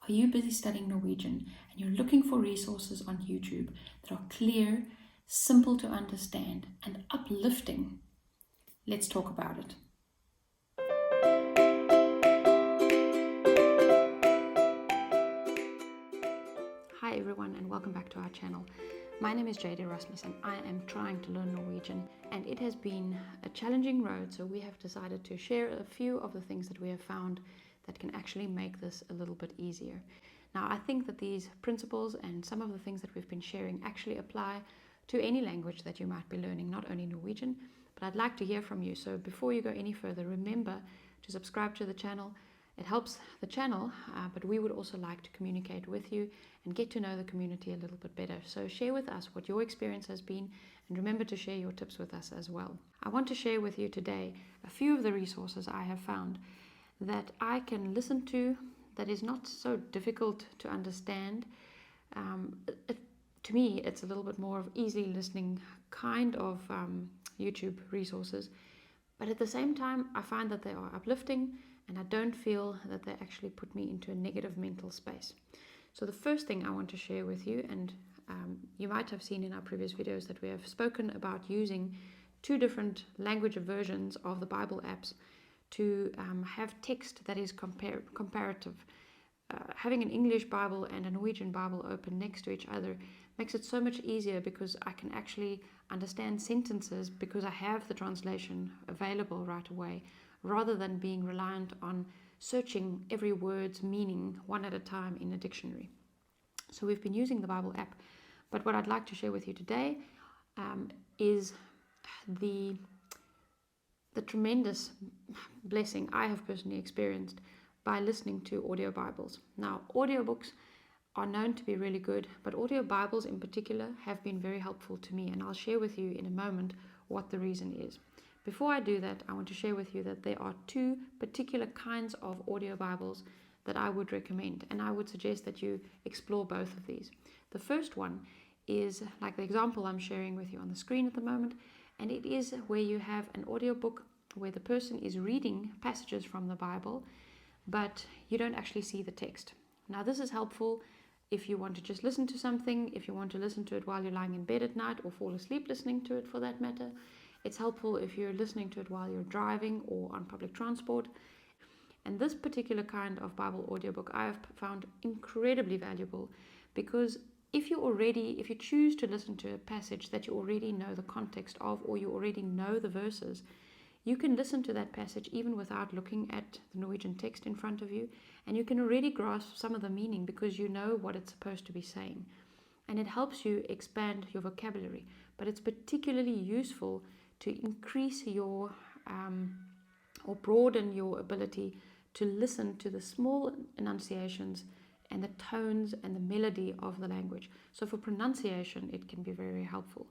Are you busy studying Norwegian and you're looking for resources on YouTube that are clear, simple to understand, and uplifting? Let's talk about it. Hi everyone, and welcome back to our channel. My name is JD Rasmus and I am trying to learn Norwegian, and it has been a challenging road, so we have decided to share a few of the things that we have found that can actually make this a little bit easier. Now, I think that these principles and some of the things that we've been sharing actually apply to any language that you might be learning, not only Norwegian, but I'd like to hear from you. So before you go any further, remember to subscribe to the channel. It helps the channel, but we would also like to communicate with you and get to know the community a little bit better. So share with us what your experience has been, and remember to share your tips with us as well. I want to share with you today a few of the resources I have found that I can listen to that is not so difficult to understand. To me, it's a little bit more of easy listening kind of YouTube resources, but at the same time, I find that they are uplifting, and I don't feel that they actually put me into a negative mental space. So the first thing I want to share with you, and you might have seen in our previous videos that we have spoken about using two different language versions of the Bible apps to have text that is comparative. Having an English Bible and a Norwegian Bible open next to each other makes it so much easier, because I can actually understand sentences because I have the translation available right away, rather than being reliant on searching every word's meaning one at a time in a dictionary. So we've been using the Bible app, but what I'd like to share with you today is the tremendous blessing I have personally experienced by listening to audio Bibles. Now, audiobooks are known to be really good, but audio Bibles in particular have been very helpful to me, and I'll share with you in a moment what the reason is. Before I do that, I want to share with you that there are two particular kinds of audio Bibles that I would recommend, and I would suggest that you explore both of these. The first one is like the example I'm sharing with you on the screen at the moment, and it is where you have an audiobook where the person is reading passages from the Bible, but you don't actually see the text. Now, this is helpful if you want to just listen to something, if you want to listen to it while you're lying in bed at night or fall asleep listening to it for that matter. It's helpful if you're listening to it while you're driving or on public transport. And this particular kind of Bible audiobook I have found incredibly valuable, because if you choose to listen to a passage that you already know the context of, or you already know the verses, you can listen to that passage even without looking at the Norwegian text in front of you, and you can already grasp some of the meaning because you know what it's supposed to be saying. And it helps you expand your vocabulary, but it's particularly useful to increase your or broaden your ability to listen to the small enunciations and the tones and the melody of the language. So for pronunciation, it can be very helpful.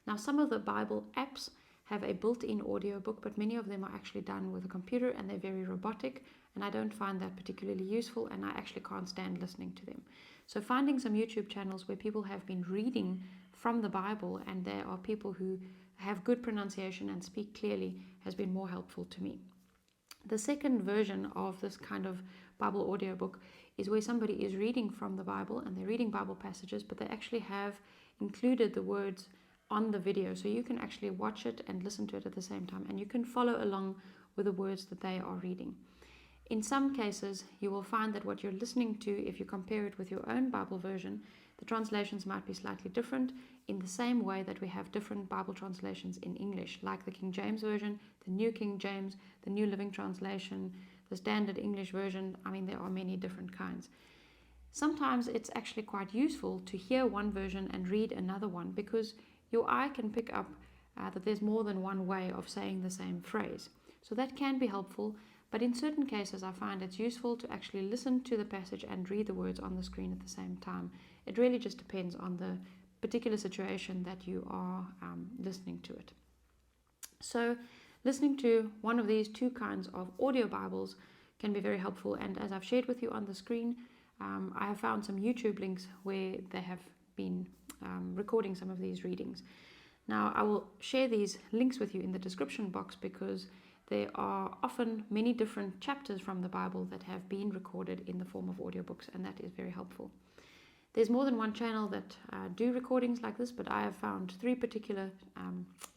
Now, some of the Bible apps have a built-in audiobook, but many of them are actually done with a computer, and they're very robotic, and I don't find that particularly useful, and I actually can't stand listening to them. So finding some YouTube channels where people have been reading from the Bible and there are people who have good pronunciation and speak clearly has been more helpful to me. The second version of this kind of Bible audiobook is where somebody is reading from the Bible and they're reading Bible passages, but they actually have included the words on the video, so you can actually watch it and listen to it at the same time, and you can follow along with the words that they are reading. In some cases, you will find that what you're listening to, if you compare it with your own Bible version, the translations might be slightly different, in the same way that we have different Bible translations in English, like the King James Version, the New King James, the New Living Translation, the Standard English Version. I mean, there are many different kinds. Sometimes it's actually quite useful to hear one version and read another one, because your eye can pick up that there's more than one way of saying the same phrase. So that can be helpful, but in certain cases I find it's useful to actually listen to the passage and read the words on the screen at the same time. It really just depends on the particular situation that you are listening to it. So listening to one of these two kinds of audio Bibles can be very helpful, and as I've shared with you on the screen, I have found some YouTube links where they have been recording some of these readings. Now, I will share these links with you in the description box because there are often many different chapters from the Bible that have been recorded in the form of audiobooks, and that is very helpful. There's more than one channel that do recordings like this, but I have found 3 particular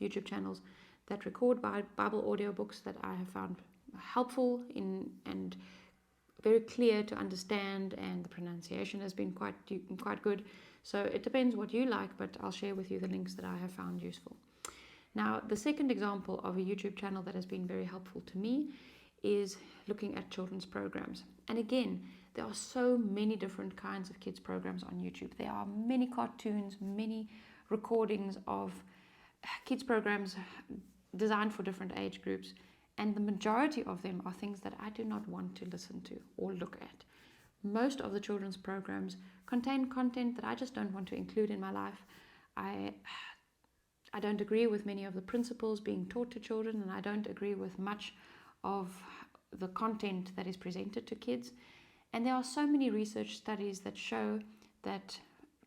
YouTube channels that record Bible audiobooks that I have found helpful and very clear to understand, and the pronunciation has been quite good. So it depends what you like, but I'll share with you the links that I have found useful. Now, the second example of a YouTube channel that has been very helpful to me is looking at children's programs. And again, there are so many different kinds of kids programs on YouTube. There are many cartoons, many recordings of kids programs designed for different age groups, and the majority of them are things that I do not want to listen to or look at. Most of the children's programs contain content that I just don't want to include in my life. I don't agree with many of the principles being taught to children, and I don't agree with much of the content that is presented to kids. And there are so many research studies that show that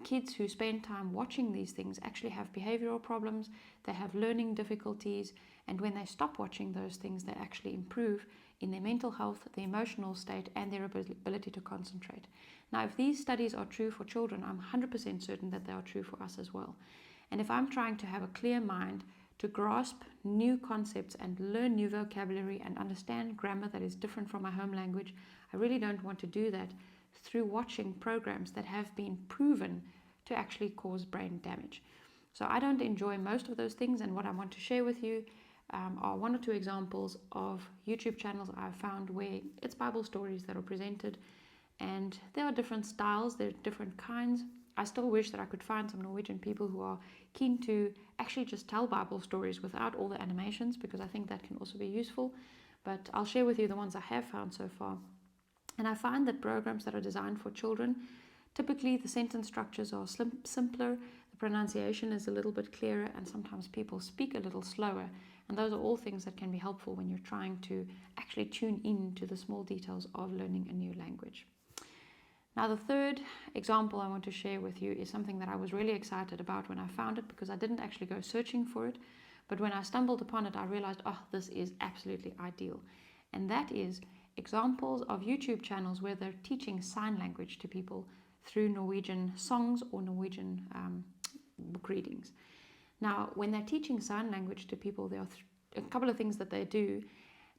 kids who spend time watching these things actually have behavioral problems, they have learning difficulties, and when they stop watching those things, they actually improve in their mental health, their emotional state, and their ability to concentrate. Now, if these studies are true for children, I'm 100% certain that they are true for us as well. And if I'm trying to have a clear mind, to grasp new concepts and learn new vocabulary and understand grammar that is different from my home language, I really don't want to do that through watching programs that have been proven to actually cause brain damage. So I don't enjoy most of those things, and what I want to share with you are 1 or 2 examples of YouTube channels I've found where it's Bible stories that are presented, and there are different styles, there are different kinds. I still wish that I could find some Norwegian people who are keen to actually just tell Bible stories without all the animations, because I think that can also be useful. But I'll share with you the ones I have found so far. And I find that programs that are designed for children, typically the sentence structures are simpler, the pronunciation is a little bit clearer, and sometimes people speak a little slower. And those are all things that can be helpful when you're trying to actually tune in to the small details of learning a new language. Now, the third example I want to share with you is something that I was really excited about when I found it, because I didn't actually go searching for it. But when I stumbled upon it, I realized, this is absolutely ideal. And that is examples of YouTube channels where they're teaching sign language to people through Norwegian songs or Norwegian book readings. Now, when they're teaching sign language to people, there are a couple of things that they do.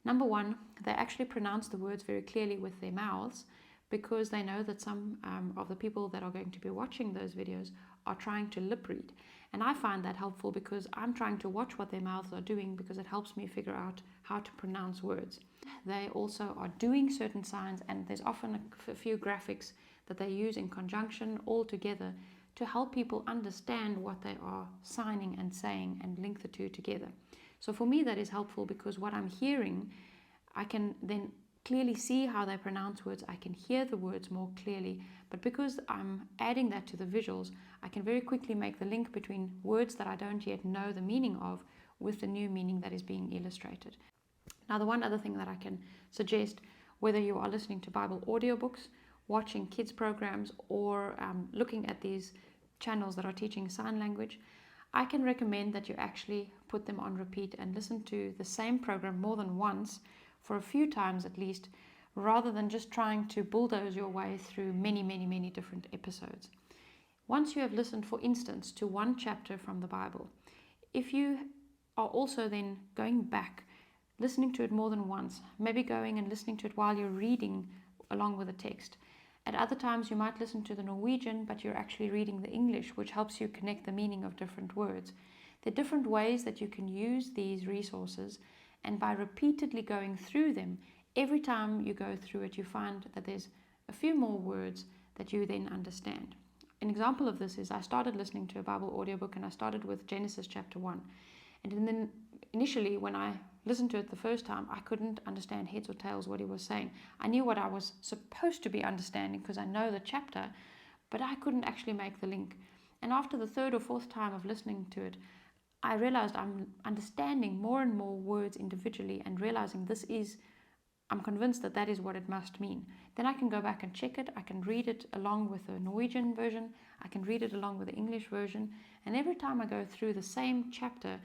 Number 1, they actually pronounce the words very clearly with their mouths, because they know that some of the people that are going to be watching those videos are trying to lip read. And I find that helpful because I'm trying to watch what their mouths are doing, because it helps me figure out how to pronounce words. They also are doing certain signs, and there's often a few graphics that they use in conjunction all together to help people understand what they are signing and saying and link the two together. So for me, that is helpful, because what I'm hearing, I can then clearly see how they pronounce words. I can hear the words more clearly, but because I'm adding that to the visuals, I can very quickly make the link between words that I don't yet know the meaning of with the new meaning that is being illustrated. Now, the one other thing that I can suggest, whether you are listening to Bible audiobooks, watching kids programs, or looking at these channels that are teaching sign language, I can recommend that you actually put them on repeat and listen to the same program more than once, for a few times at least, rather than just trying to bulldoze your way through many different episodes. Once you have listened, for instance, to one chapter from the Bible, if you are also then going back, listening to it more than once, maybe going and listening to it while you're reading along with the text. At other times you might listen to the Norwegian, but you're actually reading the English, which helps you connect the meaning of different words. There are different ways that you can use these resources, and by repeatedly going through them, every time you go through it, you find that there's a few more words that you then understand. An example of this is I started listening to a Bible audiobook, and I started with Genesis chapter 1. And then initially, when I listened to it the first time, I couldn't understand heads or tails what he was saying. I knew what I was supposed to be understanding because I know the chapter, but I couldn't actually make the link. And after the 3rd or 4th time of listening to it, I realized I'm understanding more and more words individually, and realizing I'm convinced that that is what it must mean. Then I can go back and check it. I can read it along with the Norwegian version. I can read it along with the English version. And every time I go through the same chapter,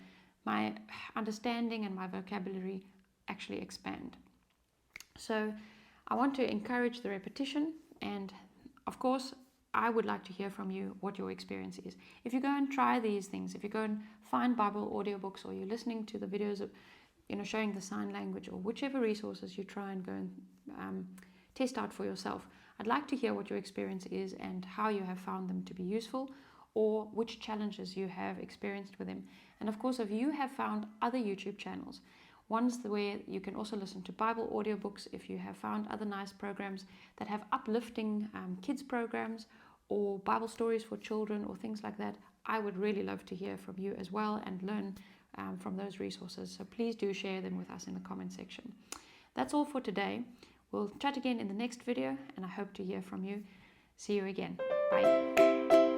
my understanding and my vocabulary actually expand. So I want to encourage the repetition, and of course I would like to hear from you what your experience is. If you go and try these things, if you go and find Bible audiobooks, or you're listening to the videos of, showing the sign language, or whichever resources you try and go and test out for yourself, I'd like to hear what your experience is and how you have found them to be useful, or which challenges you have experienced with them. And of course, if you have found other YouTube channels, ones where you can also listen to Bible audiobooks, if you have found other nice programs that have uplifting kids programs or Bible stories for children or things like that, I would really love to hear from you as well and learn from those resources. So please do share them with us in the comment section. That's all for today. We'll chat again in the next video, and I hope to hear from you. See you again. Bye.